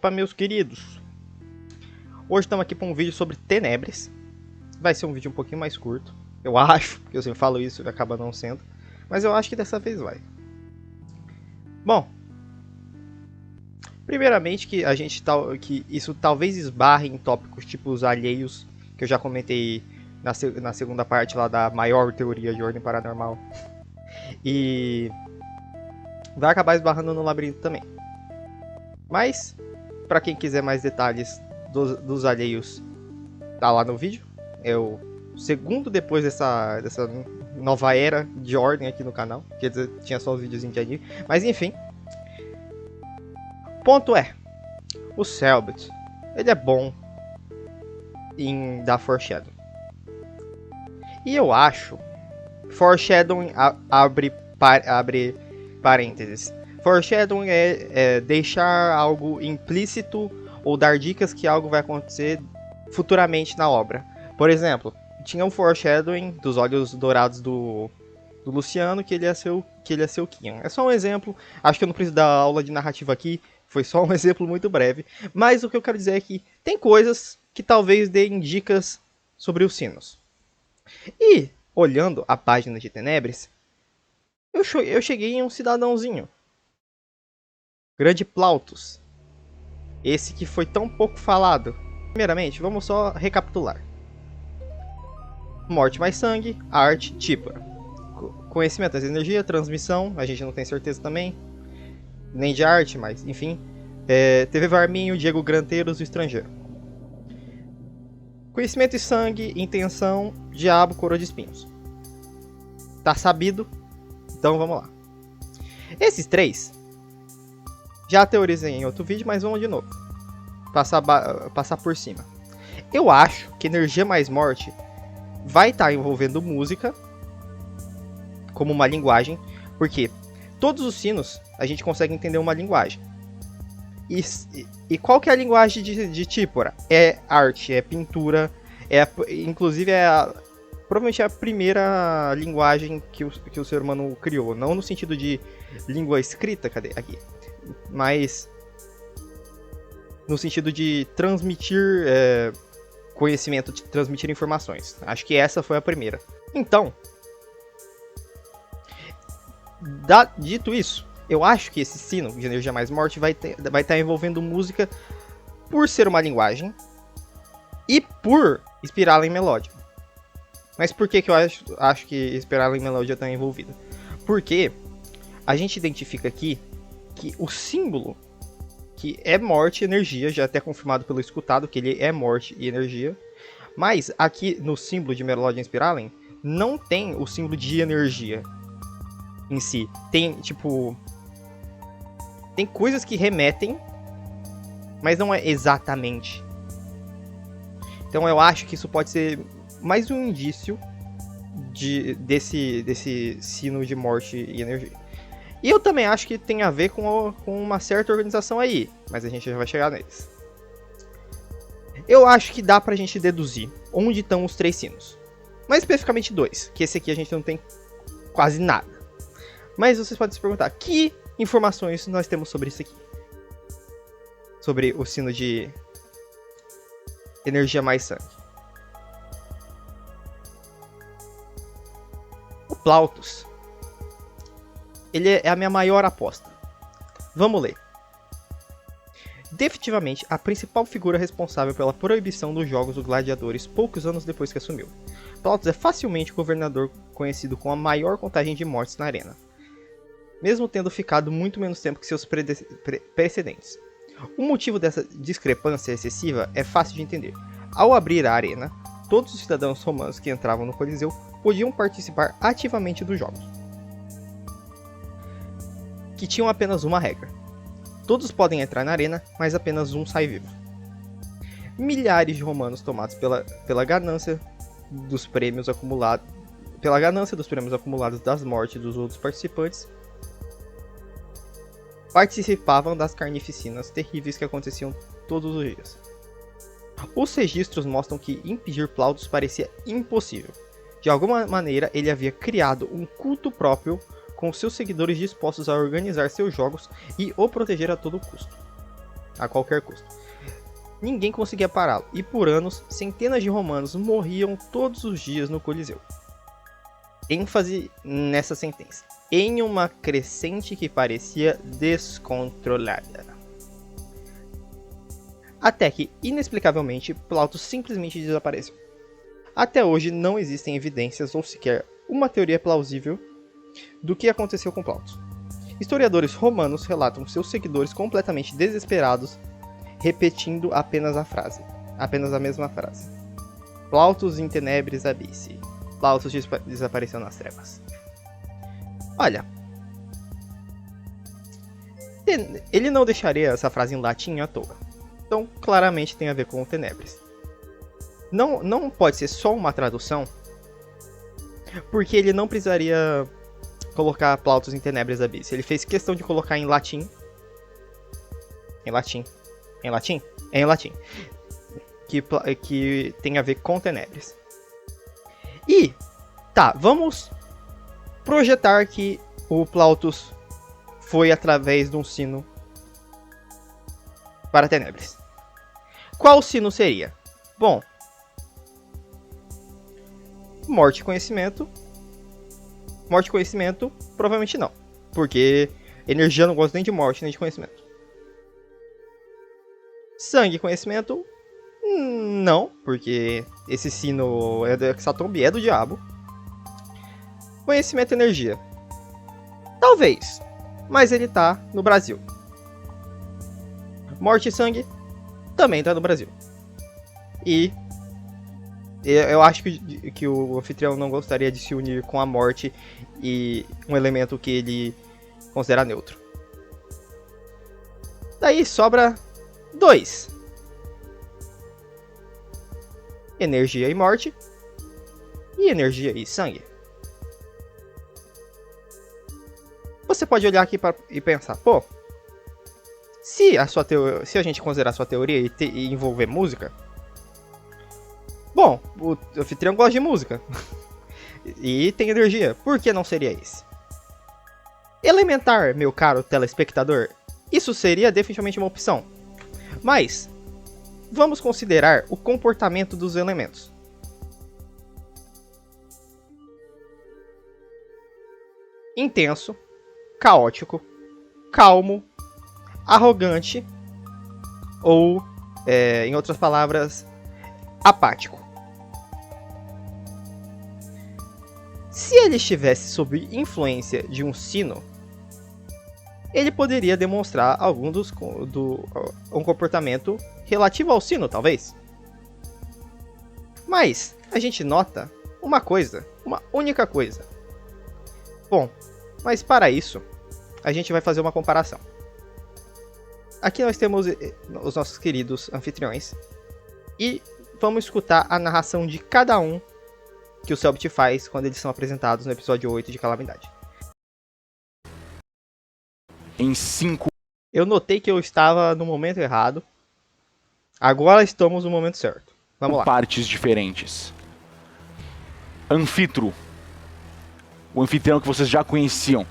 Opa, meus queridos, hoje estamos aqui para um vídeo sobre Tenebres. Vai ser um vídeo um pouquinho mais curto, eu acho, porque eu sempre falo isso e acaba não sendo, mas eu acho que dessa vez vai. Bom, primeiramente que que isso talvez esbarre em tópicos tipo os alheios, que eu já comentei na segunda parte lá da maior teoria de ordem paranormal, e vai acabar esbarrando no labirinto também. Mas para quem quiser mais detalhes dos alheios, tá lá no vídeo. É o segundo depois dessa nova era de ordem aqui no canal. Quer dizer, tinha só os vídeos de anime. Mas enfim. Ponto é, o Cellbit, ele é bom em dar foreshadowing. E eu acho, foreshadowing abre parênteses. Foreshadowing é deixar algo implícito ou dar dicas que algo vai acontecer futuramente na obra. Por exemplo, tinha um foreshadowing dos olhos dourados do Luciano que ele ia ser o Kion. É só um exemplo, acho que eu não preciso dar aula de narrativa aqui, foi só um exemplo muito breve. Mas o que eu quero dizer é que tem coisas que talvez deem dicas sobre os sinos. E, olhando a página de Tenebres, eu cheguei em um cidadãozinho. Grande Plautus. Esse que foi tão pouco falado. Primeiramente, vamos só recapitular. Morte mais sangue, arte, Típora. Conhecimento das energias, transmissão, a gente não tem certeza também. Nem de arte, mas enfim. TV Varminho, Diego Granteiros, o Estrangeiro. Conhecimento e sangue, intenção, diabo, coroa de espinhos. Tá sabido? Então vamos lá. Esses três já teorizei em outro vídeo, mas vamos de novo. Passar por cima. Eu acho que energia mais morte vai estar envolvendo música como uma linguagem, porque todos os sinos a gente consegue entender uma linguagem. E qual que é a linguagem de Típora? É arte, é pintura, inclusive provavelmente é a primeira linguagem que o ser humano criou, não no sentido de língua escrita, cadê? Aqui. Mas no sentido de transmitir conhecimento, de transmitir informações. Acho que essa foi a primeira. Então, dito isso, eu acho que esse sino de energia mais morte vai estar envolvendo música por ser uma linguagem e por inspirá-la em melódia. Mas por que eu acho que inspirá-la em melódia está envolvida? Porque a gente identifica aqui que o símbolo, que é morte e energia, já até confirmado pelo escutado que ele é morte e energia, mas aqui no símbolo de Melódia Inspiralen não tem o símbolo de energia em si. Tem coisas que remetem, mas não é exatamente. Então eu acho que isso pode ser mais um indício desse sino de morte e energia. E eu também acho que tem a ver com uma certa organização aí, mas a gente já vai chegar neles. Eu acho que dá pra gente deduzir onde estão os três sinos. Mais especificamente dois, que esse aqui a gente não tem quase nada. Mas vocês podem se perguntar, que informações nós temos sobre isso aqui? Sobre o sino de energia mais sangue. O Plautus, ele é a minha maior aposta. Vamos ler. Definitivamente a principal figura responsável pela proibição dos jogos dos gladiadores poucos anos depois que assumiu. Plautus é facilmente o governador conhecido com a maior contagem de mortes na arena, mesmo tendo ficado muito menos tempo que seus precedentes. O motivo dessa discrepância excessiva é fácil de entender. Ao abrir a arena, todos os cidadãos romanos que entravam no Coliseu podiam participar ativamente dos jogos, que tinham apenas uma regra. Todos podem entrar na arena, mas apenas um sai vivo. Milhares de romanos tomados pela ganância dos prêmios acumulados das mortes dos outros participantes participavam das carnificinas terríveis que aconteciam todos os dias. Os registros mostram que impedir Plautus parecia impossível. De alguma maneira, ele havia criado um culto próprio com seus seguidores dispostos a organizar seus jogos e o proteger a todo custo. a qualquer custo. Ninguém conseguia pará-lo, e por anos, centenas de romanos morriam todos os dias no Coliseu. ênfase nessa sentença, em uma crescente que parecia descontrolada. Até que, inexplicavelmente, Plautus simplesmente desapareceu. Até hoje não existem evidências ou sequer uma teoria plausível do que aconteceu com Plautus. Historiadores romanos relatam seus seguidores completamente desesperados, repetindo apenas a mesma frase. Plautus in tenebris abysse. Plautus desapareceu nas trevas. Olha, ele não deixaria essa frase em latim à toa. Então, claramente tem a ver com o tenebris. Não pode ser só uma tradução, porque ele não precisaria colocar Plautus in tenebris abysse. Ele fez questão de colocar em latim. Em latim. Que tem a ver com tenebris. E, tá, vamos projetar que o Plautus foi através de um sino para tenebris. Qual sino seria? Bom, morte e conhecimento. Morte e conhecimento, provavelmente não. Porque energia não gosta nem de morte, nem de conhecimento. Sangue e conhecimento, não. Porque esse sino é do Hexatombe, é do diabo. Conhecimento e energia. Talvez. Mas ele tá no Brasil. Morte e sangue, também tá no Brasil. E eu acho que o anfitrião não gostaria de se unir com a morte e um elemento que ele considera neutro. Daí sobra 2. Energia e morte. E energia e sangue. Você pode olhar aqui e pensar, pô, se a gente considerar a sua teoria e envolver música, bom, o anfitrião gosta de música e tem energia, por que não seria esse? Elementar, meu caro telespectador, isso seria definitivamente uma opção, mas vamos considerar o comportamento dos elementos. Intenso, caótico, calmo, arrogante ou, em outras palavras, apático. Se ele estivesse sob influência de um sino, ele poderia demonstrar um comportamento relativo ao sino, talvez. Mas a gente nota uma única coisa. Bom, mas para isso, a gente vai fazer uma comparação. Aqui nós temos os nossos queridos anfitriões e vamos escutar a narração de cada um que o Selbit faz quando eles são apresentados no episódio 8 de Calamidade. Em 5. Eu notei que eu estava no momento errado. Agora estamos no momento certo. Vamos lá. Partes diferentes. Anfitro. O anfitrião que vocês já conheciam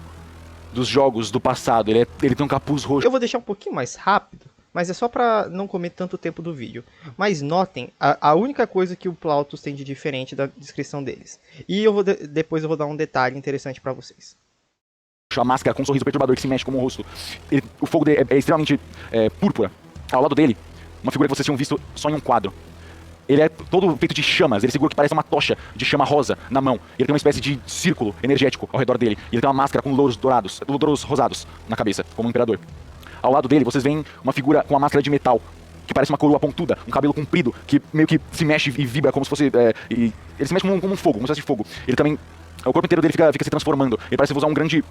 dos jogos do passado. Ele tem um capuz roxo. Eu vou deixar um pouquinho mais rápido, mas é só pra não comer tanto tempo do vídeo. Mas notem a única coisa que o Plautus tem de diferente da descrição deles. E depois eu vou dar um detalhe interessante pra vocês. A máscara com um sorriso perturbador que se mexe como o rosto. O fogo dele é extremamente púrpura. Ao lado dele, uma figura que vocês tinham visto só em um quadro. Ele é todo feito de chamas, ele segura o que parece uma tocha de chama rosa na mão. Ele tem uma espécie de círculo energético ao redor dele. E ele tem uma máscara com louros rosados na cabeça, como um imperador. Ao lado dele, vocês veem uma figura com uma máscara de metal, que parece uma coroa pontuda, um cabelo comprido, que meio que se mexe e vibra como se fosse... ele se mexe como um fogo, como se fosse fogo. Ele também... O corpo inteiro dele fica se transformando. Ele parece usar um grande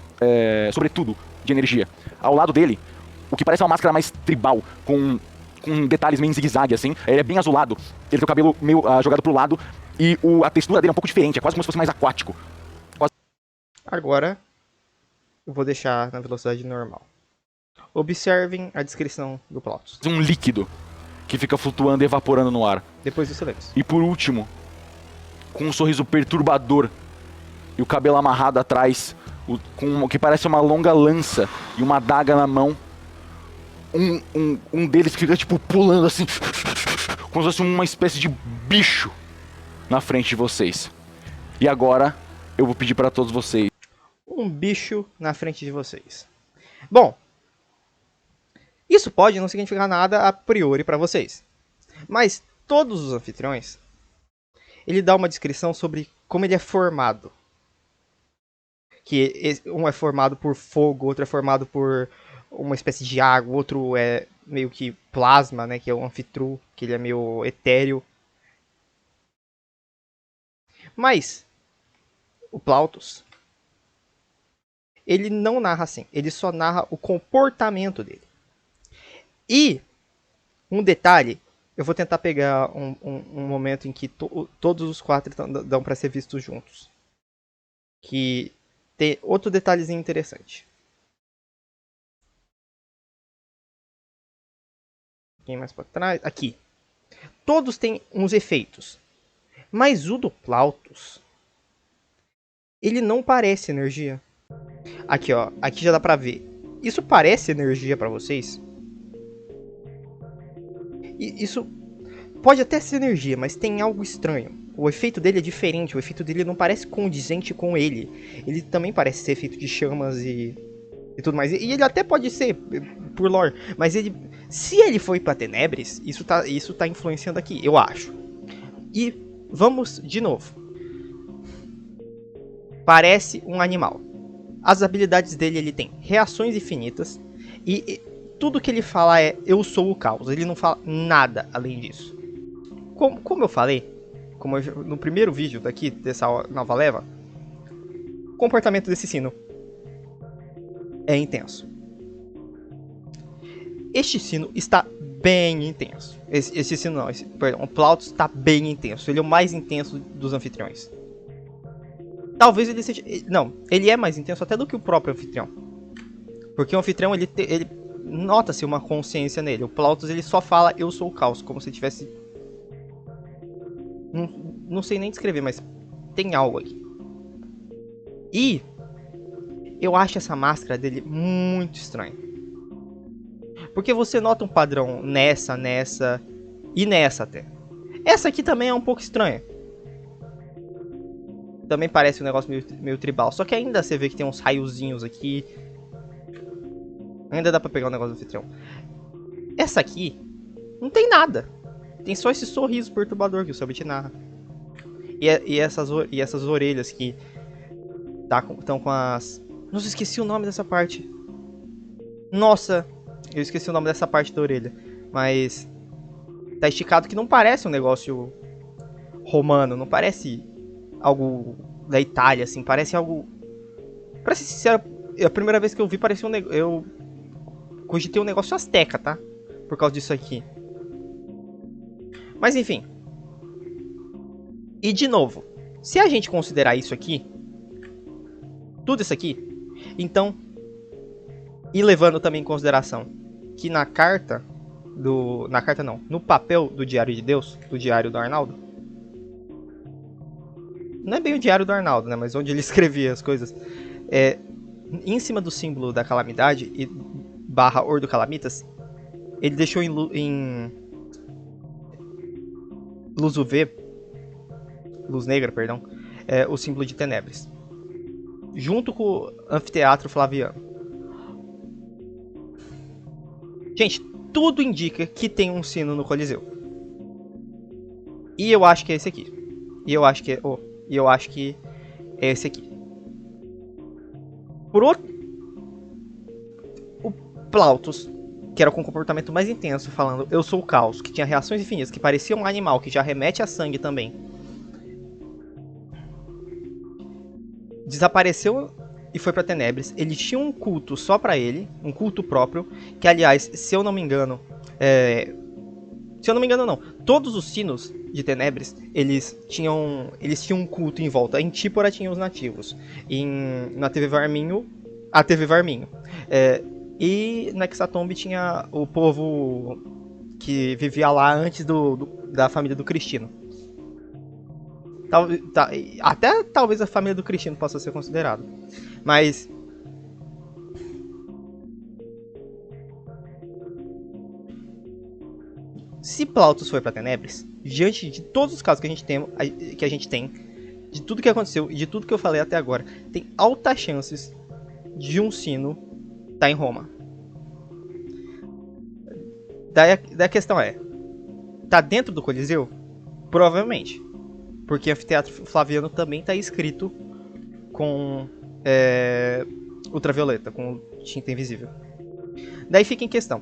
sobretudo de energia. Ao lado dele, o que parece uma máscara mais tribal, com detalhes meio em zigue-zague, assim. Ele é bem azulado. Ele tem o cabelo meio jogado pro lado. E a textura dele é um pouco diferente. É quase como se fosse mais aquático. Agora, eu vou deixar na velocidade normal. Observem a descrição do Plautus. Um líquido que fica flutuando e evaporando no ar. Depois do silêncio. E por último, com um sorriso perturbador e o cabelo amarrado atrás, com o que parece uma longa lança e uma adaga na mão, um deles fica, tipo, pulando assim, como se fosse uma espécie de bicho na frente de vocês. E agora, eu vou pedir para todos vocês. Um bicho na frente de vocês. Bom, isso pode não significar nada a priori para vocês. Mas todos os anfitriões, ele dá uma descrição sobre como ele é formado. Que um é formado por fogo, outro é formado por uma espécie de água, outro é meio que plasma, né, que é o anfitru, que ele é meio etéreo. Mas o Plautus, ele não narra assim, ele só narra o comportamento dele. E um detalhe, eu vou tentar pegar um momento em que todos os quatro dão para ser vistos juntos. Que tem outro detalhezinho interessante. Aqui mais para trás, aqui. Todos têm uns efeitos, mas o do Plautus, ele não parece energia. Aqui, ó, aqui já dá pra ver. Isso parece energia pra vocês? E isso pode até ser energia, mas tem algo estranho. O efeito dele é diferente, o efeito dele não parece condizente com ele. Ele também parece ser feito de chamas e tudo mais. E ele até pode ser, por lore, mas ele, se ele foi pra Tenebres, isso tá influenciando aqui, eu acho. E vamos de novo. Parece um animal. As habilidades dele, ele tem reações infinitas e tudo que ele fala é eu sou o caos. Ele não fala nada além disso. Como eu falei, no primeiro vídeo daqui, dessa nova leva, o comportamento desse sino é intenso. Este sino está bem intenso. Esse sino não, perdão, o Plautus está bem intenso. Ele é o mais intenso dos anfitriões. Talvez ele seja... Não, ele é mais intenso até do que o próprio anfitrião. Porque o anfitrião, ele nota-se uma consciência nele. O Plautus, ele só fala eu sou o caos, como se tivesse... Não sei nem descrever, mas tem algo aqui. E eu acho essa máscara dele muito estranha. Porque você nota um padrão nessa e nessa até. Essa aqui também é um pouco estranha. Também parece um negócio meio tribal. Só que ainda você vê que tem uns raiozinhos aqui. Ainda dá pra pegar o negócio do anfitrião. Essa aqui não tem nada. Tem só esse sorriso perturbador que o Summit narra. E essas orelhas que estão com as... Nossa, eu esqueci o nome dessa parte. Nossa, eu esqueci o nome dessa parte da orelha. Mas tá esticado que não parece um negócio romano. Não parece algo da Itália, assim. Parece algo... Pra ser sincero, a primeira vez que eu vi parecia um negócio... Eu cogitei um negócio asteca, tá? Por causa disso aqui. Mas enfim. E de novo, se a gente considerar isso aqui, tudo isso aqui, então, e levando também em consideração que na carta no papel do Diário de Deus, do Diário do Arnaldo, não é bem o Diário do Arnaldo, né, mas onde ele escrevia as coisas, em cima do símbolo da calamidade e barra Ordo Calamitas, ele deixou em luz UV, luz negra, perdão, o símbolo de Tenebres, junto com o anfiteatro flaviano. Gente, tudo indica que tem um sino no Coliseu. E eu acho que é esse aqui. E eu acho que é esse aqui. Por outro, o Plautus, que era com o comportamento mais intenso, falando eu sou o caos, que tinha reações infinitas, que parecia um animal, que já remete a sangue também, desapareceu e foi pra Tenebres. Ele tinha um culto só pra ele, um culto próprio, que aliás, se eu não me engano, não, todos os sinos de Tenebres, eles tinham um culto em volta. Em Típora tinha os nativos, na TV Varminho, a TV Varminho, e na Hexatombe tinha o povo que vivia lá antes da família do Cristino. Até talvez a família do Cristino possa ser considerada. Mas se Plautus foi pra Tenebris, diante de todos os casos que a gente tem, de tudo que aconteceu e de tudo que eu falei até agora, tem altas chances de um sino estar em Roma. Daí a questão é, tá dentro do Coliseu? Provavelmente. Porque o anfiteatro Flaviano também tá escrito com ultravioleta, com tinta invisível. Daí fica em questão,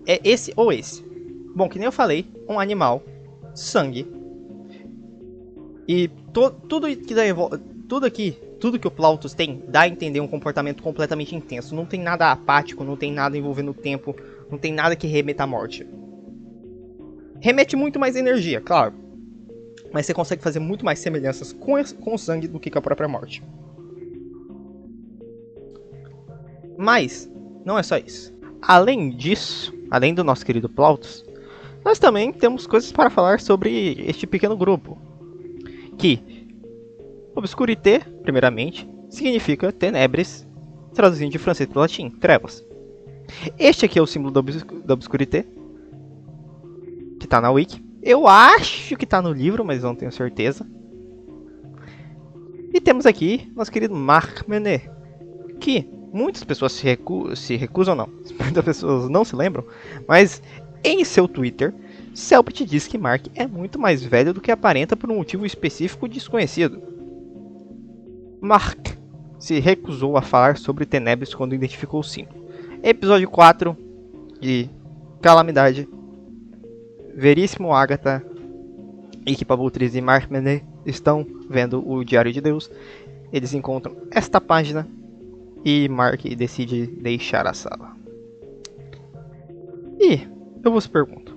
é esse ou esse? Bom, que nem eu falei, um animal, sangue, e tudo que o Plautus tem dá a entender um comportamento completamente intenso. Não tem nada apático, não tem nada envolvendo o tempo, não tem nada que remeta à morte. Remete muito mais energia, claro, mas você consegue fazer muito mais semelhanças com o sangue do que com a própria morte. Mas não é só isso. Além disso, além do nosso querido Plautus, nós também temos coisas para falar sobre este pequeno grupo. Que Obscurité, primeiramente, significa Tenebres, traduzindo de francês para o latim, trevas. Este aqui é o símbolo da Obscurité, que está na Wiki. Eu acho que está no livro, mas não tenho certeza. E temos aqui nosso querido Marc Menet, que muitas pessoas se recusam, não. Muitas pessoas não se lembram, mas em seu Twitter, Celpit diz que Mark é muito mais velho do que aparenta por um motivo específico desconhecido. Mark se recusou a falar sobre Tenebris quando identificou o símbolo. Episódio 4 de Calamidade. Veríssimo Agatha, Equipa Vultriz e Mark Menet estão vendo o Diário de Deus. Eles encontram esta página e Mark decide deixar a sala. E eu vos pergunto,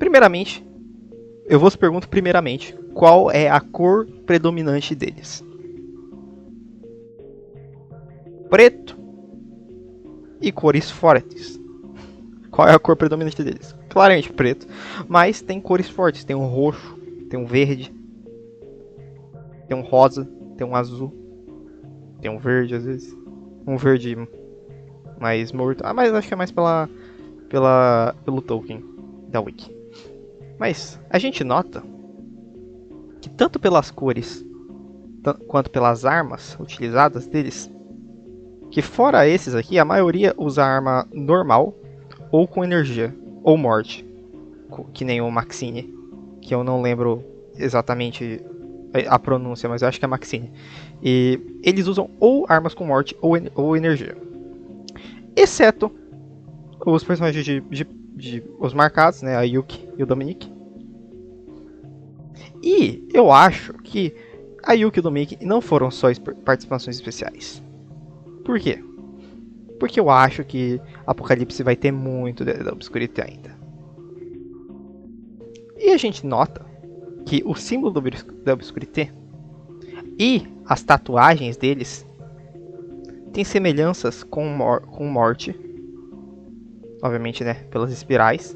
primeiramente, qual é a cor predominante deles? Preto e cores fortes. Qual é a cor predominante deles? Claramente preto, mas tem cores fortes. Tem um roxo, tem um verde, tem um rosa, tem um azul, tem um verde às vezes. Um verde mais morto. Ah, mas acho que é mais pelo Tolkien da Wiki. Mas a gente nota que tanto pelas cores quanto pelas armas utilizadas deles, que fora esses aqui, a maioria usa arma normal ou com energia, ou morte, que nem o Maxine, que eu não lembro exatamente a pronúncia, mas eu acho que é Maxine. E eles usam ou armas com morte ou energia. Exceto os personagens os marcados, né, a Yuki e o Dominique. E eu acho que a Yuki e o Dominique não foram só participações especiais. Por quê? Porque eu acho que Apocalipse vai ter muito da Obscurité ainda. E a gente nota que o símbolo da Obscurité e as tatuagens deles têm semelhanças com morte. Obviamente, né, pelas espirais.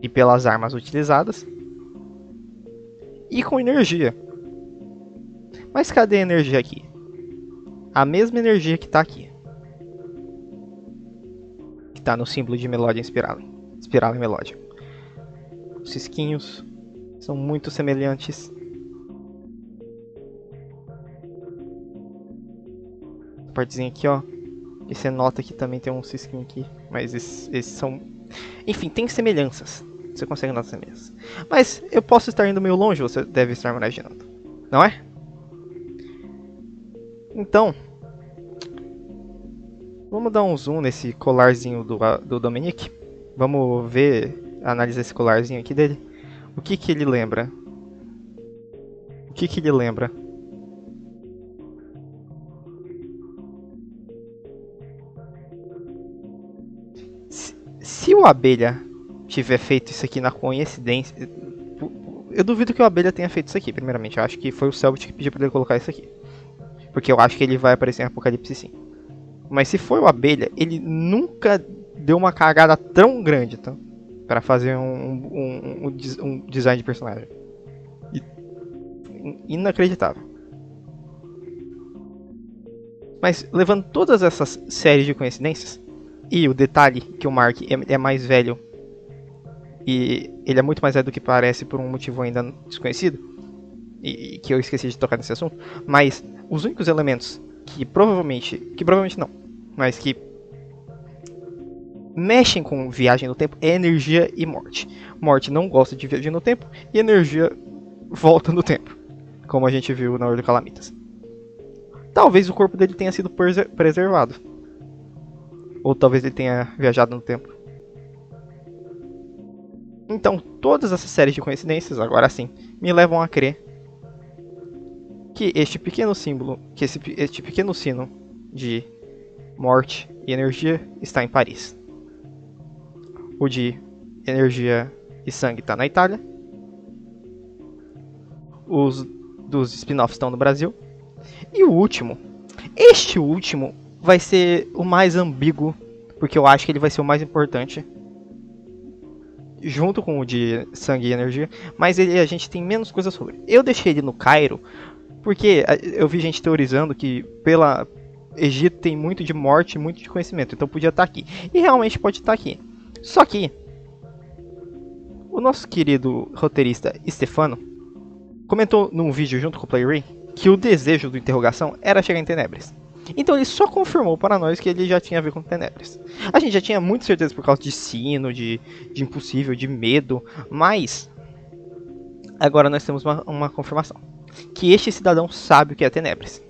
E pelas armas utilizadas. E com energia. Mas cadê a energia aqui? A mesma energia que está aqui. Que está no símbolo de Melodia Espiral e Melodia. Os cisquinhos são muito semelhantes. A partezinha aqui, ó. E você nota que também tem um cisquinho aqui. Mas esses são... Enfim, tem semelhanças. Você consegue notar semelhanças. Mas eu posso estar indo meio longe, você deve estar imaginando. Não é? Então, vamos dar um zoom nesse colarzinho do Dominique. Vamos analisar esse colarzinho aqui dele. O que ele lembra? O que ele lembra? Se o Abelha tiver feito isso aqui na coincidência... Eu duvido que o Abelha tenha feito isso aqui, primeiramente. Eu acho que foi o Selbit que pediu pra ele colocar isso aqui. Porque eu acho que ele vai aparecer em Apocalipse sim. Mas se foi o Abelha, ele nunca deu uma cagada tão grande, tá? Pra fazer um design de personagem. Inacreditável. Mas levando todas essas séries de coincidências, e o detalhe que o Mark é mais velho, e ele é muito mais velho do que parece por um motivo ainda desconhecido, e que eu esqueci de tocar nesse assunto, mas os únicos elementos que provavelmente não, mas que mexem com viagem no tempo é energia e morte. Morte não gosta de viajar no tempo, e energia volta no tempo, como a gente viu na Ordem Calamitas. Talvez o corpo dele tenha sido preservado. Ou talvez ele tenha viajado no tempo. Então, todas essas séries de coincidências, agora sim, me levam a crer que este pequeno símbolo, que este pequeno sino de morte e energia está em Paris. O de energia e sangue está na Itália. Os dos spin-offs estão no Brasil. E o último, este último vai ser o mais ambíguo, porque eu acho que ele vai ser o mais importante, junto com o de sangue e energia, mas a gente tem menos coisa sobre. Eu deixei ele no Cairo, porque eu vi gente teorizando que pela Egito tem muito de morte e muito de conhecimento, então podia estar aqui. E realmente pode estar aqui. Só que o nosso querido roteirista Stefano comentou num vídeo junto com o Playray que o desejo do interrogação era chegar em Tenebres. Então ele só confirmou para nós que ele já tinha a ver com Tenebres. A gente já tinha muita certeza por causa de sino, de impossível, de medo, mas agora nós temos uma confirmação. Que este cidadão sabe o que é Tenebres.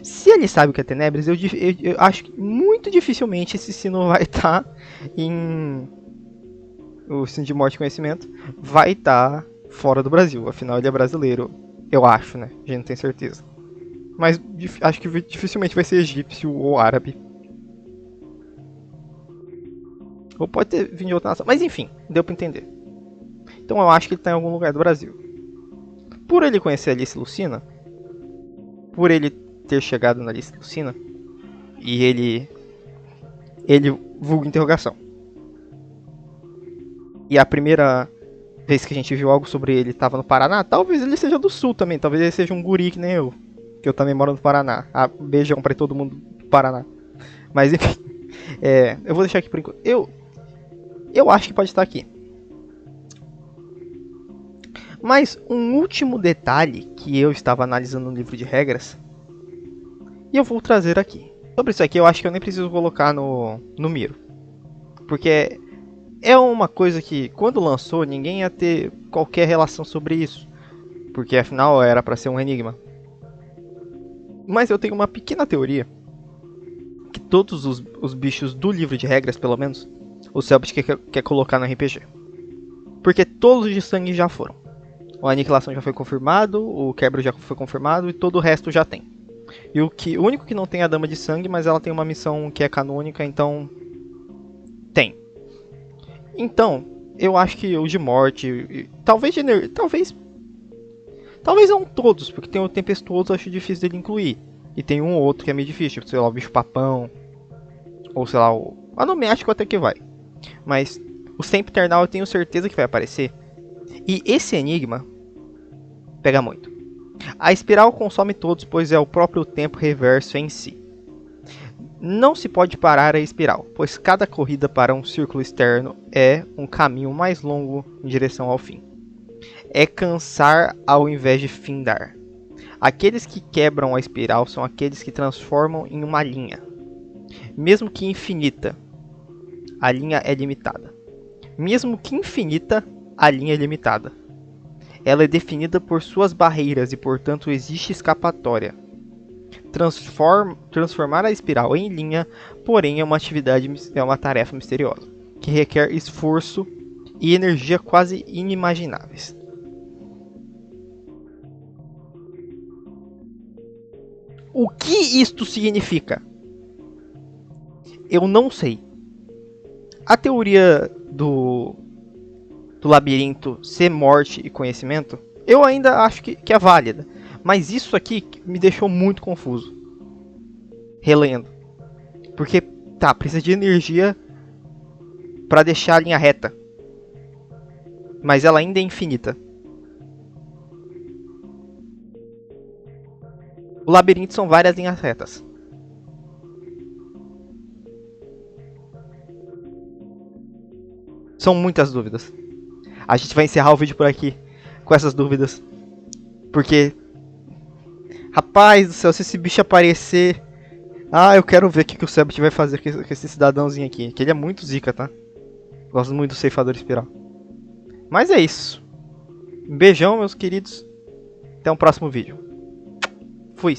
Se ele sabe o que é Tenebres, eu acho que muito dificilmente esse sino vai estar em... O sino de morte e conhecimento vai estar fora do Brasil. Afinal ele é brasileiro. Eu acho, né? A gente não tem certeza. Mas acho que dificilmente vai ser egípcio ou árabe. Ou pode ter vindo de outra nação. Mas enfim, deu pra entender. Então eu acho que ele tá em algum lugar do Brasil. Por ele conhecer a Alice Lucina, por ele ter chegado na Alice Lucina, e ele vulga interrogação. E a primeira vez que a gente viu algo sobre ele estava no Paraná, talvez ele seja do Sul também, talvez ele seja um guri que nem eu, que eu também moro no Paraná. Ah, beijão pra todo mundo do Paraná. Mas enfim, eu vou deixar aqui por enquanto. Eu acho que pode estar aqui. Mas um último detalhe que eu estava analisando no livro de regras, e eu vou trazer aqui. Sobre isso aqui eu acho que eu nem preciso colocar no Miro, porque é uma coisa que quando lançou ninguém ia ter qualquer relação sobre isso, porque afinal era para ser um enigma. Mas eu tenho uma pequena teoria que todos os bichos do livro de regras, pelo menos, o Selbit quer colocar no RPG. Porque todos de sangue já foram. A aniquilação já foi confirmado, o quebra já foi confirmado e todo o resto já tem. E o único que não tem é a Dama de Sangue, mas ela tem uma missão que é canônica, então tem. Então, eu acho que o de morte, talvez não todos, porque tem o Tempestuoso, eu acho difícil dele incluir. E tem um ou outro que é meio difícil, sei lá, o Bicho Papão, ou sei lá, o Anoméstico até que vai. Mas o Sempiternal eu tenho certeza que vai aparecer. E esse enigma pega muito. A espiral consome todos, pois é o próprio tempo reverso em si. Não se pode parar a espiral, pois cada corrida para um círculo externo é um caminho mais longo em direção ao fim. É cansar ao invés de findar. Aqueles que quebram a espiral são aqueles que transformam em uma linha. Mesmo que infinita, a linha é limitada. Mesmo que infinita, a linha é limitada. Ela é definida por suas barreiras e, portanto, existe escapatória. Transformar a espiral em linha, porém, é uma tarefa misteriosa, que requer esforço e energia quase inimagináveis. O que isto significa? Eu não sei. A teoria do labirinto ser morte e conhecimento, eu ainda acho que é válida. Mas isso aqui me deixou muito confuso. Relendo. Porque, precisa de energia para deixar a linha reta. Mas ela ainda é infinita. O labirinto são várias linhas retas. São muitas dúvidas. A gente vai encerrar o vídeo por aqui com essas dúvidas. Porque... Rapaz do céu, se esse bicho aparecer... Ah, eu quero ver o que o Cebit vai fazer com esse cidadãozinho aqui. Que ele é muito zica, tá? Gosto muito do ceifador espiral. Mas é isso. Um beijão, meus queridos. Até o próximo vídeo. Fui.